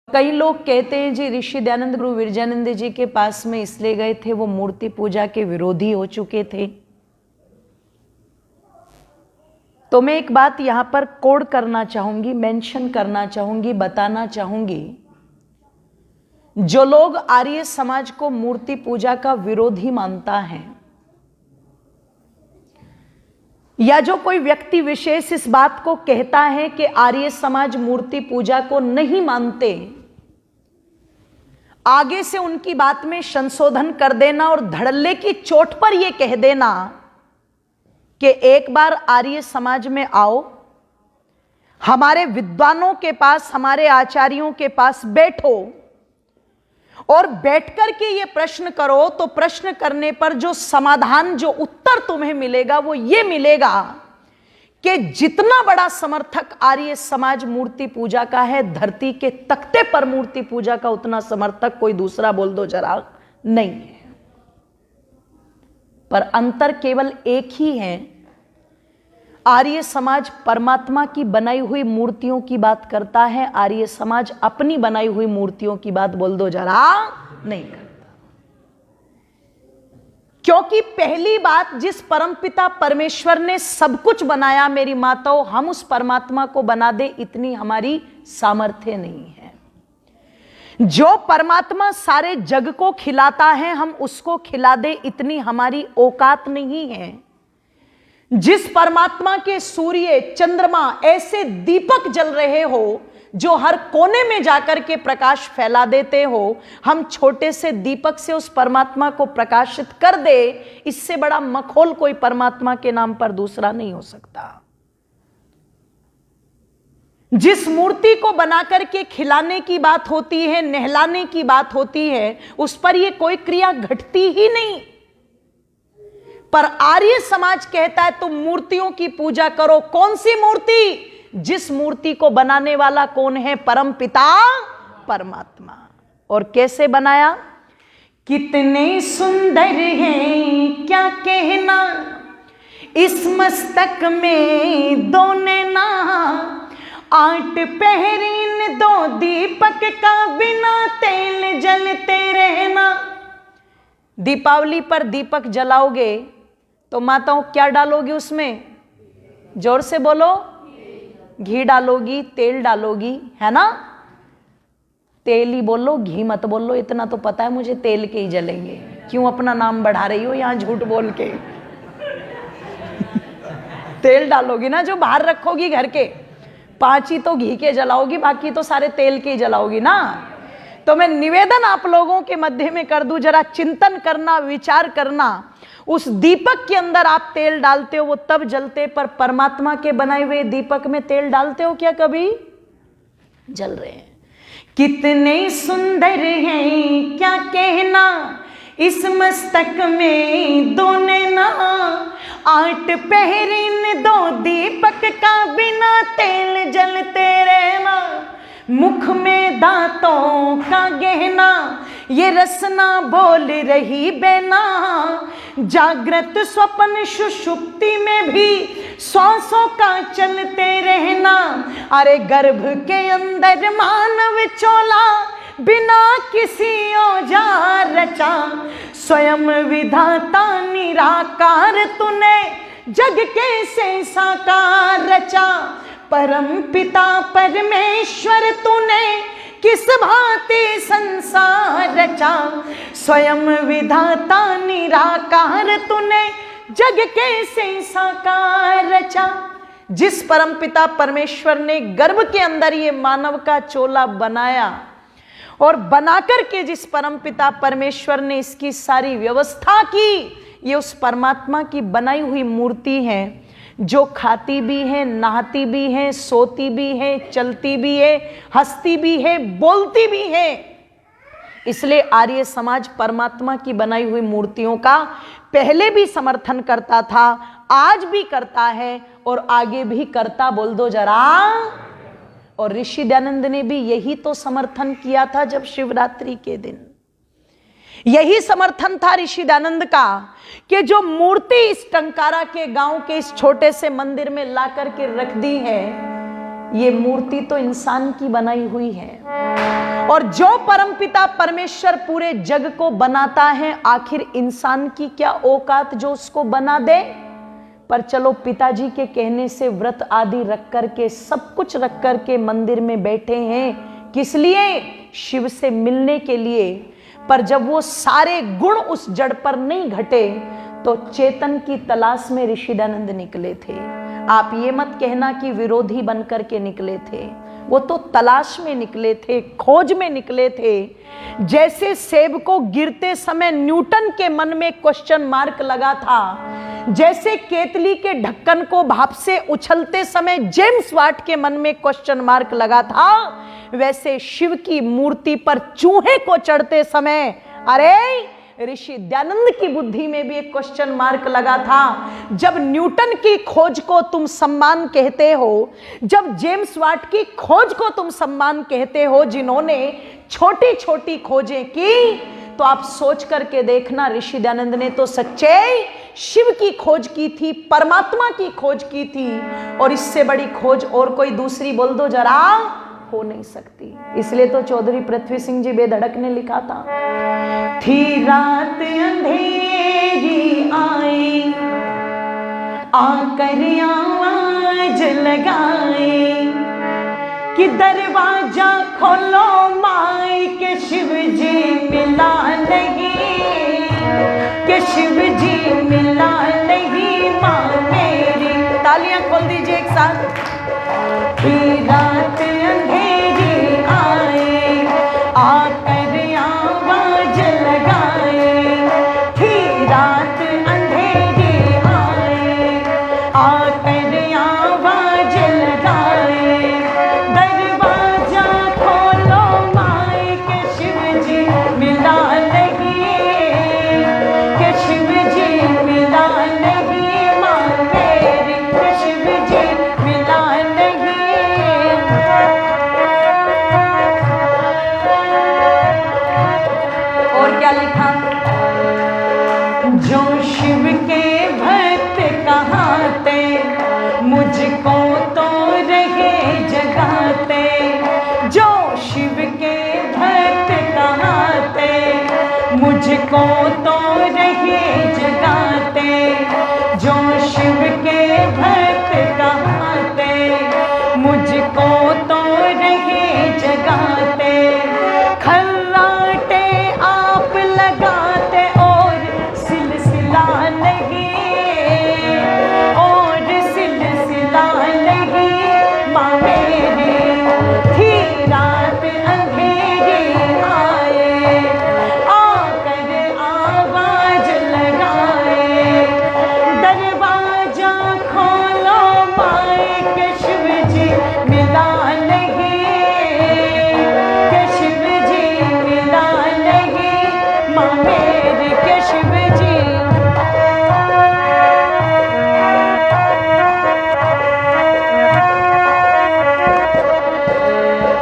कई लोग कहते हैं जी ऋषि दयानंद गुरु विरजानंद जी के पास में इसलिए गए थे वो मूर्ति पूजा के विरोधी हो चुके थे। तो मैं एक बात यहां पर कोड करना चाहूंगी, मेंशन करना चाहूंगी, बताना चाहूंगी, जो लोग आर्य समाज को मूर्ति पूजा का विरोधी मानता है या जो कोई व्यक्ति विशेष इस बात को कहता है कि आर्य समाज मूर्ति पूजा को नहीं मानते, आगे से उनकी बात में संशोधन कर देना और धड़ल्ले की चोट पर यह कह देना कि एक बार आर्य समाज में आओ, हमारे विद्वानों के पास, हमारे आचार्यों के पास बैठो और बैठकर के ये प्रश्न करो, तो प्रश्न करने पर जो समाधान, जो उत्तर तुम्हें मिलेगा वो ये मिलेगा कि जितना बड़ा समर्थक आर्य समाज मूर्ति पूजा का है, धरती के तख्ते पर मूर्ति पूजा का उतना समर्थक कोई दूसरा बोल दो जरा नहीं है। पर अंतर केवल एक ही है, आर्य समाज परमात्मा की बनाई हुई मूर्तियों की बात करता है, आर्य समाज अपनी बनाई हुई मूर्तियों की बात बोल दो जरा नहीं करता। क्योंकि पहली बात, जिस परमपिता परमेश्वर ने सब कुछ बनाया मेरी माताओं, हम उस परमात्मा को बना दे इतनी हमारी सामर्थ्य नहीं है। जो परमात्मा सारे जग को खिलाता है हम उसको खिला दे इतनी हमारी औकात नहीं है। जिस परमात्मा के सूर्य चंद्रमा ऐसे दीपक जल रहे हो जो हर कोने में जाकर के प्रकाश फैला देते हो, हम छोटे से दीपक से उस परमात्मा को प्रकाशित कर दे, इससे बड़ा मखौल कोई परमात्मा के नाम पर दूसरा नहीं हो सकता। जिस मूर्ति को बनाकर के खिलाने की बात होती है, नहलाने की बात होती है, उस पर यह कोई क्रिया घटती ही नहीं। पर आर्य समाज कहता है तुम मूर्तियों की पूजा करो। कौन सी मूर्ति? जिस मूर्ति को बनाने वाला कौन है? परम पिता परमात्मा। और कैसे बनाया? कितने सुंदर हैं क्या कहना, इस मस्तक में दो नैना, 8 पहरीन 2 दीपक का, बिना तेल जलते रहना। दीपावली पर दीपक जलाओगे तो माताओं क्या डालोगी उसमें? जोर से बोलो। घी डालोगी, तेल डालोगी, है ना? तेल ही बोलो, घी मत बोलो, इतना तो पता है मुझे तेल के ही जलेंगे। क्यों अपना नाम बढ़ा रही हो यहां झूठ बोल के? तेल डालोगी ना, जो बाहर रखोगी घर के, 5 ही तो घी के जलाओगी, बाकी तो सारे तेल के ही जलाओगी ना। तो मैं निवेदन आप लोगों के मध्य में कर दूं, जरा चिंतन करना, विचार करना। उस दीपक के अंदर आप तेल डालते हो वो तब जलते, पर परमात्मा के बनाए हुए दीपक में तेल डालते हो क्या कभी? जल रहे हैं। कितने सुंदर हैं क्या कहना, इस मस्तक में 2 नैना, 8 पहरीन 2 दीपक का, बिना तेल जलते रहना। मुख में दांतों का गहना, ये रसना बोल रही बेना, जागृत स्वप्न सुषुप्ति में भी श्वासों का चलते रहना। अरे गर्भ के अंदर मानव चोला, बिना किसी औजार रचा, स्वयं विधाता निराकार तूने, जग कैसे साकार रचा। परम पिता परमेश्वर तूने, किस भांति संसार रचा, स्वयं विधाता निराकार तूने, जग कैसे साकार रचा। जिस परम पिता परमेश्वर ने गर्भ के अंदर ये मानव का चोला बनाया, और बनाकर के जिस परम पिता परमेश्वर ने इसकी सारी व्यवस्था की, ये उस परमात्मा की बनाई हुई मूर्ति है, जो खाती भी है, नहाती भी है, सोती भी है, चलती भी है, हंसती भी है, बोलती भी है। इसलिए आर्य समाज परमात्मा की बनाई हुई मूर्तियों का पहले भी समर्थन करता था, आज भी करता है और आगे भी करता। बोल दो जरा। और ऋषि दयानंद ने भी यही तो समर्थन किया था। जब शिवरात्रि के दिन यही समर्थन था ऋषि दयानंद का कि जो मूर्ति इस टंकारा के गांव के इस छोटे से मंदिर में ला करके रख दी है, ये मूर्ति तो इंसान की बनाई हुई है और जो परमपिता परमेश्वर पूरे जग को बनाता है, आखिर इंसान की क्या औकात जो उसको बना दे। पर चलो पिताजी के कहने से व्रत आदि रख करके, सब कुछ रख करके मंदिर में बैठे हैं, किस लिए? शिव से मिलने के लिए। पर जब वो सारे गुण उस जड़ पर नहीं घटे तो चेतन की तलाश में ऋषि दयानंद निकले थे। आप ये मत कहना कि विरोधी बनकर के निकले थे, वो तो तलाश में निकले थे, खोज में निकले थे। जैसे सेब को गिरते समय न्यूटन के मन में क्वेश्चन मार्क लगा था, जैसे केतली के ढक्कन को भाप से उछलते समय जेम्स वाट के मन में क्वेश्चन मार्क लगा था, वैसे शिव की मूर्ति पर चूहे को चढ़ते समय अरे ऋषि दयानंद की बुद्धि में भी एक क्वेश्चन मार्क लगा था। जब न्यूटन की खोज को तुम सम्मान कहते हो, जब जेम्स वाट की खोज को तुम सम्मान कहते हो, जिन्होंने छोटी छोटी खोजें की, तो आप सोच करके देखना, ऋषि दयानंद ने तो सच्चे शिव की खोज की थी, परमात्मा की खोज की थी, और इससे बड़ी खोज और कोई दूसरी बोल दो जरा, हो नहीं सकती। इसलिए तो चौधरी पृथ्वी सिंह जी बेधड़क ने लिखा था, थी रात अंधेरी आई, आकर आवाज लगाए कि दरवाजा खोलो माई के शिव जी मिला नहीं, के शिव जी मिला नहीं माँ मेरी। तालियां खोल दीजिए एक साथ। रात अंधेरी आए, आकर आवाज लगाए, थी रात अंधेरी आए, आकर आवाज लगाए, दरवाजा खोलो माई के शिव जी मिला नहीं, के शिव जी मिला नहीं माँ मेरी, के शिव जी मिला नहीं। और क्या लिखा? जो शिव के भक्त कहाते, मुझको तो रहे जगाते, जो शिव के भक्त कहाते, मुझको तो रहे जगाते, जो शिव के भक्त कहाते, मुझको तो रहे जगाते, खर्राटे आप लगाते और सिलसिला नहीं, और सिलसिला नहीं माँ मेरी, थी रात अंधेरी आए, आकर आवाज लगाए, दरवाजा खोलो माई के शिव जी मिला नहीं, के शिव जी मिला नहीं माँ मेरी, के शिव जी।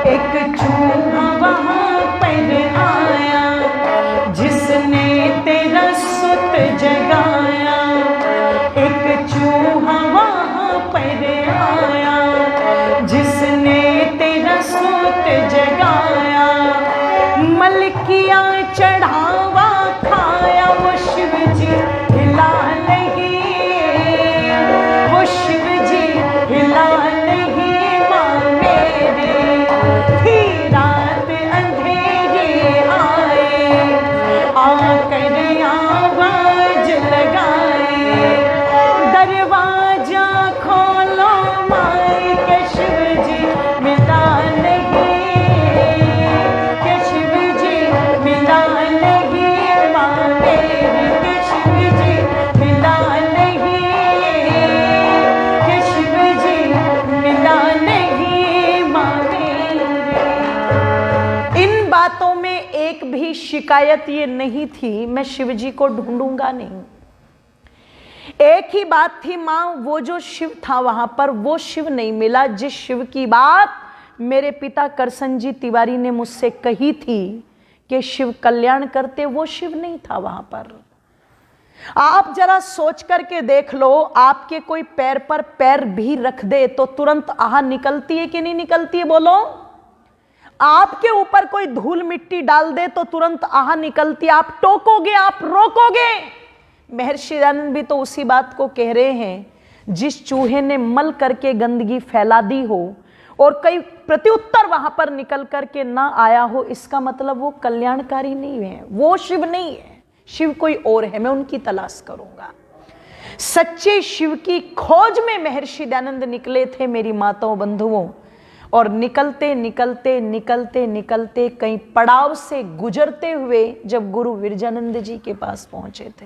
एक चूहा वहाँ पर आया, जिसने तेरा सुत जगाया, एक चूहा वहाँ पर आया, जिसने तेरा सुत जगाया, मलकिया चढ़ावा खाया, वो शिव जी हिला नहीं, वो शिव जी हिला नहीं माँ मेरी, थी रात अंधेरी आए, आकर आवाज लगाए, दरवाजा खोलो माई के शिव जी मिला नहीं, के शिव जी मिला नहीं माँ मेरी, के शिव जी मिला नहीं, के शिव जी मिला नहीं माँ मेरी। इन बातों में एक भी शिकायत ये नहीं थी मैं शिव जी को ढूंढूंगा नहीं। एक ही बात थी, मां वो जो शिव था वहां पर, वो शिव नहीं मिला जिस शिव की बात मेरे पिता करसन जी तिवारी ने मुझसे कही थी कि शिव कल्याण करते, वो शिव नहीं था वहां पर। आप जरा सोच करके देख लो, आपके कोई पैर पर पैर भी रख दे तो तुरंत आह निकलती है कि नहीं निकलती है? बोलो। आपके ऊपर कोई धूल मिट्टी डाल दे तो तुरंत आह निकलती, आप टोकोगे, आप रोकोगे। महर्षि दयानंद भी तो उसी बात को कह रहे हैं, जिस चूहे ने मल करके गंदगी फैला दी हो और कई प्रत्युत्तर वहां पर निकल करके ना आया हो, इसका मतलब वो कल्याणकारी नहीं है, वो शिव नहीं है, शिव कोई और है, मैं उनकी तलाश करूंगा। सच्चे शिव की खोज में महर्षि दयानंद निकले थे मेरी माताओं बंधुओं, और निकलते निकलते निकलते निकलते कई पड़ाव से गुजरते हुए जब गुरु विरजानंद जी के पास पहुंचे थे,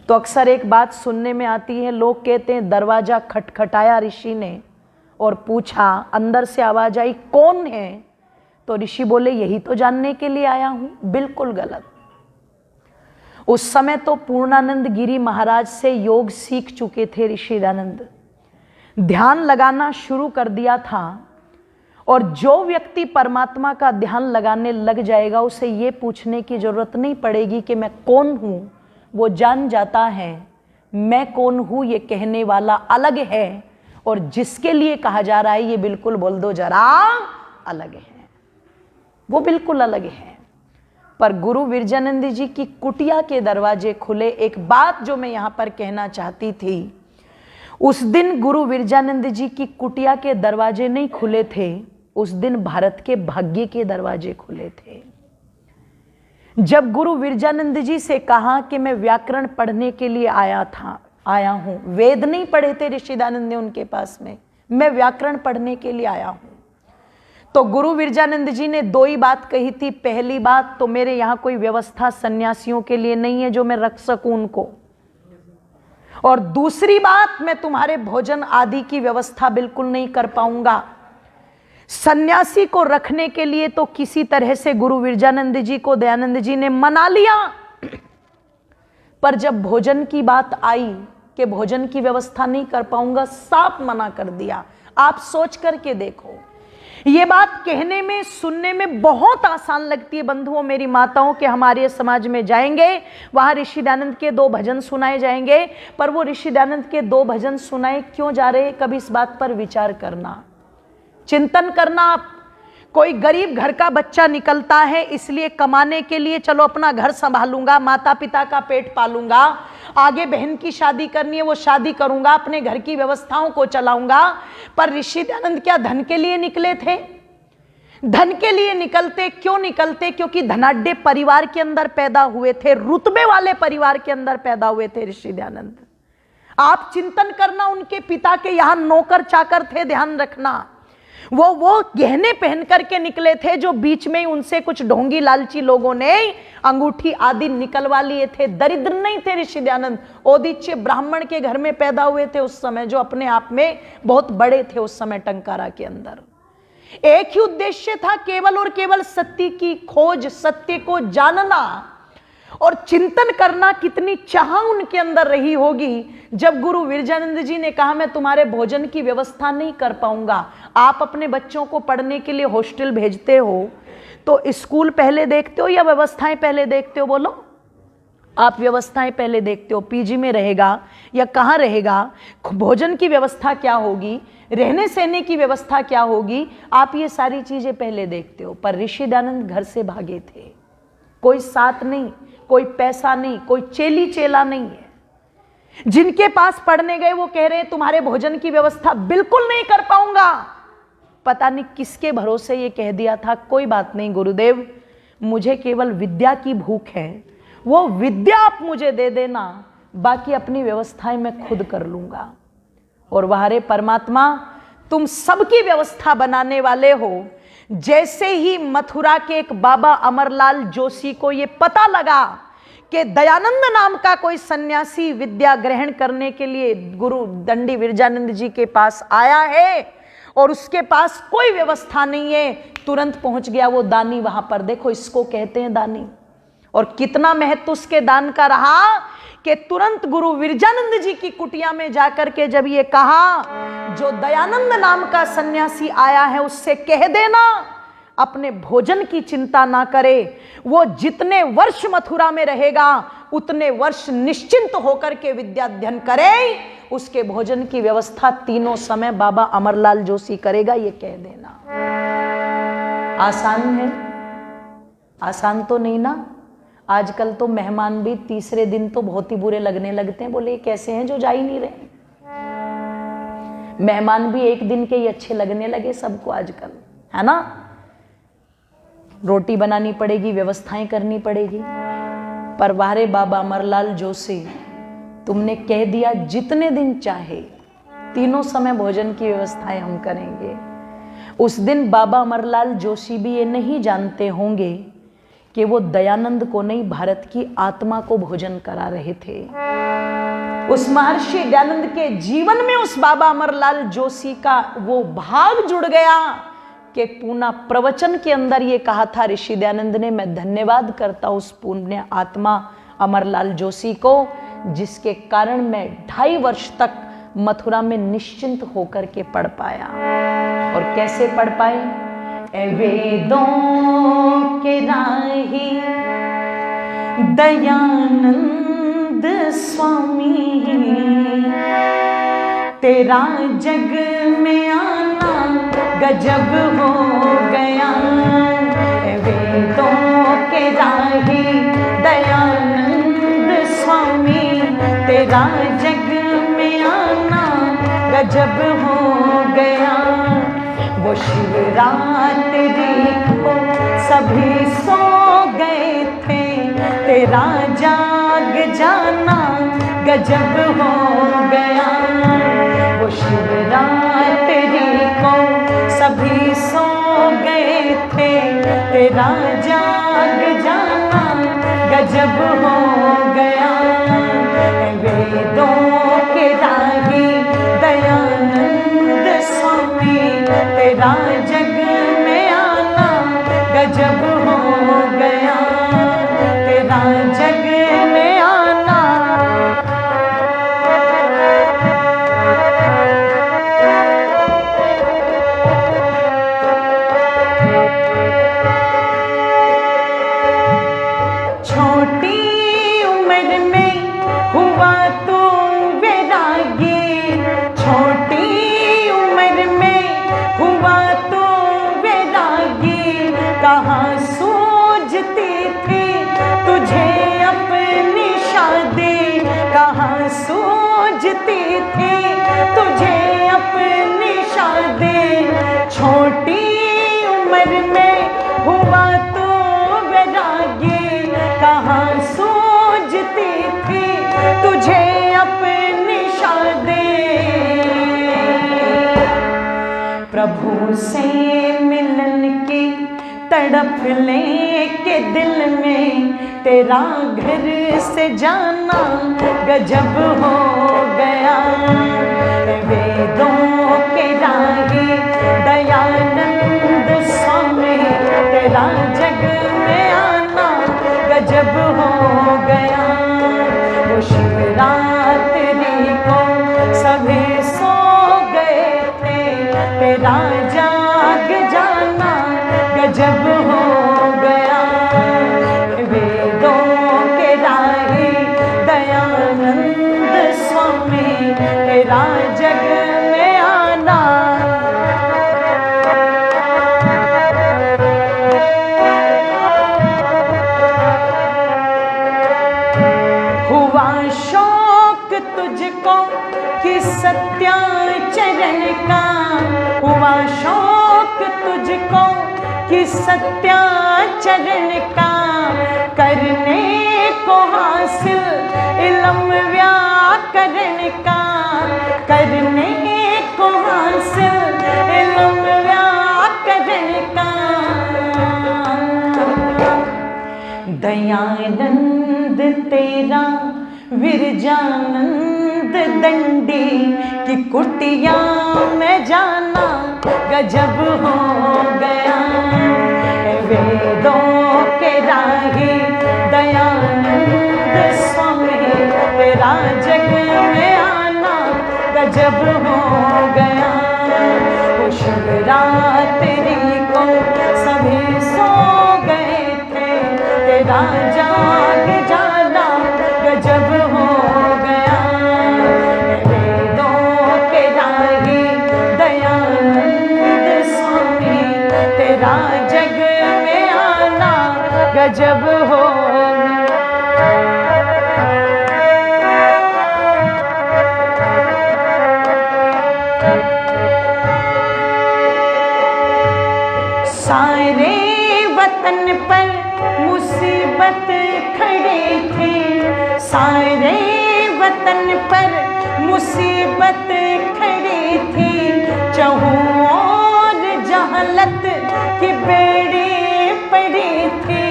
तो अक्सर एक बात सुनने में आती है, लोग कहते हैं दरवाजा खटखटाया ऋषि ने और पूछा, अंदर से आवाज आई कौन है, तो ऋषि बोले यही तो जानने के लिए आया हूं। बिल्कुल गलत। उस समय तो पूर्णानंद गिरी महाराज से योग सीख चुके थे ऋषि दयानंद, ध्यान लगाना शुरू कर दिया था, और जो व्यक्ति परमात्मा का ध्यान लगाने लग जाएगा उसे ये पूछने की जरूरत नहीं पड़ेगी कि मैं कौन हूं, वो जान जाता है मैं कौन हूं ये कहने वाला अलग है, और जिसके लिए कहा जा रहा है ये बिल्कुल बोल दो जरा अलग है, वो बिल्कुल अलग है। पर गुरु विरजानंद जी की कुटिया के दरवाजे खुले। एक बात जो मैं यहां पर कहना चाहती थी, उस दिन गुरु विरजानंद जी की कुटिया के दरवाजे नहीं खुले थे, उस दिन भारत के भाग्य के दरवाजे खुले थे। जब गुरु विरजानंद जी से कहा कि मैं व्याकरण पढ़ने के लिए आया हूं, वेद नहीं पढ़े थे ऋषि दयानंद ने उनके पास में, मैं व्याकरण पढ़ने के लिए आया हूं, तो गुरु विरजानंद जी ने दो ही बात कही थी। पहली बात तो मेरे यहां कोई व्यवस्था सन्यासियों के लिए नहीं है जो मैं रख सकूं उनको, और दूसरी बात मैं तुम्हारे भोजन आदि की व्यवस्था बिल्कुल नहीं कर पाऊंगा। सन्यासी को रखने के लिए तो किसी तरह से गुरु विरजानंद जी को दयानंद जी ने मना लिया, पर जब भोजन की बात आई कि भोजन की व्यवस्था नहीं कर पाऊंगा, साफ मना कर दिया। आप सोच करके देखो, ये बात कहने में सुनने में बहुत आसान लगती है बंधुओं मेरी माताओं के, हमारे समाज में जाएंगे वहां ऋषि दयानंद के 2 भजन सुनाए जाएंगे, पर वो ऋषि दयानंद के 2 भजन सुनाए क्यों जा रहे, कभी इस बात पर विचार करना, चिंतन करना। कोई गरीब घर का बच्चा निकलता है इसलिए कमाने के लिए, चलो अपना घर संभालूंगा, माता पिता का पेट पालूंगा, आगे बहन की शादी करनी है वो शादी करूंगा, अपने घर की व्यवस्थाओं को चलाऊंगा। पर ऋषि दयानंद क्या धन के लिए निकले थे? धन के लिए निकलते क्यों निकलते? क्योंकि धनाढ्य परिवार के अंदर पैदा हुए थे, रुतबे वाले परिवार के अंदर पैदा हुए थे ऋषि दयानंद। आप चिंतन करना, उनके पिता के यहां नौकर चाकर थे, ध्यान रखना। वो गहने पहन करके निकले थे जो बीच में उनसे कुछ ढोंगी लालची लोगों ने अंगूठी आदि निकलवा लिए थे। दरिद्र नहीं थे ऋषि दयानंद, औदिच्य ब्राह्मण के घर में पैदा हुए थे उस समय, जो अपने आप में बहुत बड़े थे उस समय टंकारा के अंदर। एक ही उद्देश्य था, केवल और केवल सत्य की खोज, सत्य को जानना और चिंतन करना। कितनी चाह उनके अंदर रही होगी जब गुरु विरजानंद जी ने कहा मैं तुम्हारे भोजन की व्यवस्था नहीं कर पाऊंगा। आप अपने बच्चों को पढ़ने के लिए हॉस्टल भेजते हो तो स्कूल पहले देखते हो या व्यवस्थाएं पहले देखते हो? बोलो, आप व्यवस्थाएं पहले देखते हो, पीजी में रहेगा या कहाँ रहेगा, भोजन की व्यवस्था क्या होगी, रहने सहने की व्यवस्था क्या होगी, आप ये सारी चीजें पहले देखते हो। पर ऋषि दयानंद घर से भागे थे, कोई साथ नहीं, कोई पैसा नहीं, कोई चेली चेला नहीं है। जिनके पास पढ़ने गए वो कह रहे हैं तुम्हारे भोजन की व्यवस्था बिल्कुल नहीं कर पाऊंगा। पता नहीं किसके भरोसे ये कह दिया था, कोई बात नहीं गुरुदेव, मुझे केवल विद्या की भूख है, वो विद्या आप मुझे दे देना, बाकी अपनी व्यवस्थाएं मैं खुद कर लूंगा। और वाहरे परमात्मा, तुम सबकी व्यवस्था बनाने वाले हो। जैसे ही मथुरा के एक बाबा अमरलाल जोशी को ये पता लगा कि दयानंद नाम का कोई सन्यासी विद्या ग्रहण करने के लिए गुरु दंडी विरजानंद जी के पास आया है और उसके पास कोई व्यवस्था नहीं है, तुरंत पहुंच गया वो दानी वहां पर। देखो, इसको कहते हैं दानी। और कितना महत्व उसके दान का रहा कि तुरंत गुरु विरजानंद जी की कुटिया में जाकर के जब ये कहा, जो दयानंद नाम का सन्यासी आया है उससे कह देना अपने भोजन की चिंता ना करे, वो जितने वर्ष मथुरा में रहेगा उतने वर्ष निश्चिंत होकर के विद्या अध्ययन करे, उसके भोजन की व्यवस्था तीनों समय बाबा अमरलाल जोशी करेगा, ये कह देना। आसान है? आसान तो नहीं ना। आजकल तो मेहमान भी तीसरे दिन तो बहुत ही बुरे लगने लगते हैं, बोले कैसे हैं जो जा ही नहीं रहे। मेहमान भी एक दिन के ही अच्छे लगने लगे सबको आजकल, है ना। रोटी बनानी पड़ेगी, व्यवस्थाएं करनी पड़ेगी। पर वारे बाबा अमरलाल जोशी, तुमने कह दिया जितने दिन चाहे तीनों समय भोजन की व्यवस्थाएं हम करेंगे। उस दिन बाबा अमरलाल जोशी भी ये नहीं जानते होंगे कि वो दयानंद को नहीं, भारत की आत्मा को भोजन करा रहे थे। उस महर्षि दयानंद के जीवन में उस बाबा अमरलाल जोशी का वो भाग जुड़ गया कि पूना प्रवचन के अंदर ये कहा था ऋषि दयानंद ने, मैं धन्यवाद करता हूं उस पुण्य आत्मा अमरलाल जोशी को, जिसके कारण मैं 2.5 वर्ष तक मथुरा में निश्चिंत होकर के पढ़ पाया। और कैसे पढ़ पाए? वेदों के राही दयानंद स्वामी, तेरा जग में आना गजब हो गया। वेदों के राही दयानंद स्वामी, तेरा जग में आना गजब हो गया। वो शिवरात्रि को सभी सो गए थे, तेरा जाग जाना गजब हो गया। वो शिवरात्रि को सभी सो गए थे, तेरा जाग जाना गजब हो गया। वेदों के राही दयानंद स्वामी, तेरा जग में आना गजब हो गया। तेरा जग में आना छोटी उम्र में हुआ तो वैरागी, छोटी उम्र में हुआ तो वैरागी। कहाँ सूझती थी तुझे अपनी शादी, कहाँ सूझती थी तुझे अपनी शादी। छोटी उम्र में हुआ तो वैरागी, कहाँ सूझती थी तुझे अपनी शादी। प्रभु से मिलन की तड़प लेके दिल में, तेरा घर से जाना गजब हो गया। वेदों के राही दयानंद स्वामी, तेरा जग में आना गजब हो गया। वो शिवरात्रि को सभी सो गए थे, तेरा जाग जाना गजब हो गया। वेदों के राही दयानंद स्वामी, तेरा जग में आना हुआ शौक तुझको कि सत्याचरण का, हुआ शौक तुझको कि सत्याचरण का। करने को हासिल इल्म व्याकरण का, करने को हासिल इल्म व्याकरण का। दयानंद तेरा विरजानंद दंडी की कुटिया में जाना गजब हो गया। वेदों के राही दयानंद स्वामी, तेरा जग में आना गजब हो गया। वो शिवरात्रि को सभी सो गए थे, तेरा जाग जाना गजब हो गया। वेदों के राही दयानंद स्वामी, तेरा जग गजब हो। सारे वतन पर मुसीबत खड़े थे, सारे वतन पर मुसीबत खड़े थे, चहुँ ओर जहालत की बेड़े पड़े थे,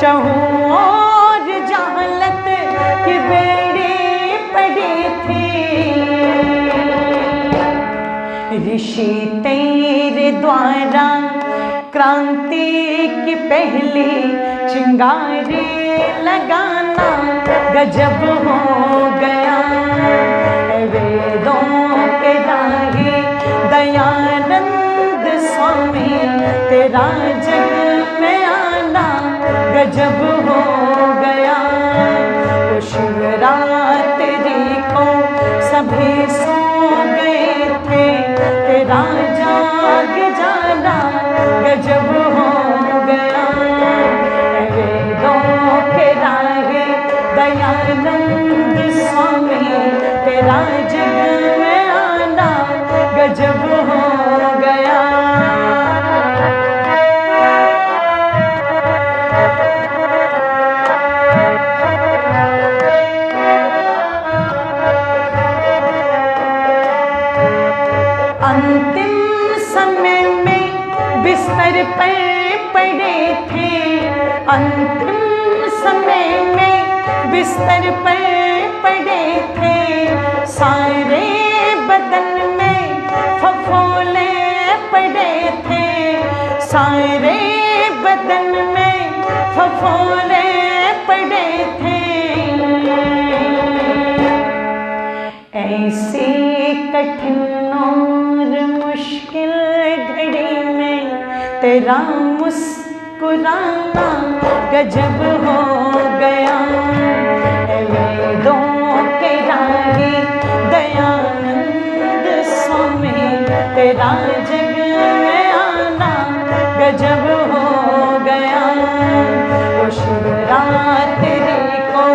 चहुँ ओर जहालत की बेड़े पड़े थे। ऋषि तेरे द्वारा क्रांति की पहली चिंगारी लगाना गजब हो गया। वेदों के राही दयानंद स्वामी तेरा जग में आना गजब हो गया। वो शिवरात्रि को सभी सो गए थे, तेरा जाग जाना गजब हो गया। वेदों के राही दयानंद स्वामी तेरा जग में आना गजब हो गया। अंतिम समय में बिस्तर पर पड़े थे, अंतिम समय में बिस्तर पर पड़े थे, सारे बदन में फफोले पड़े थे, सारे बदन में फफोले पड़े थे। ऐसी कठिन और मुश्किल घड़ी में तेरा मुस्कुराना गजब हो गया। वेदों के राही दयानंद स्वामी तेरा जग में आना गजब हो गया। वो शिवरात्रि को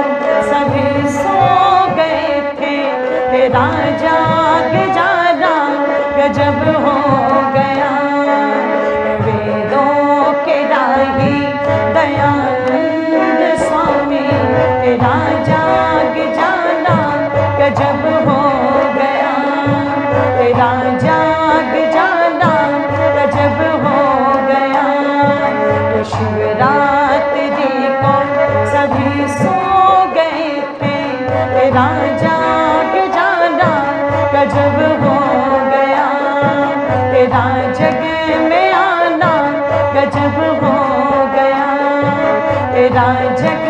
सभी सो गए थे, तेरा जाग जाना गजब हो गया। वेदों के राही दयानंद स्वामी तेरा जाग जाना गजब हो गया, तेरा जाग जाना गजब हो गया। तो शिवरात्रि को सभी सो गए थे, तेरा जाग जाना गजब हो गया, तेरा जग में आना गजब हो गया, तेरा जग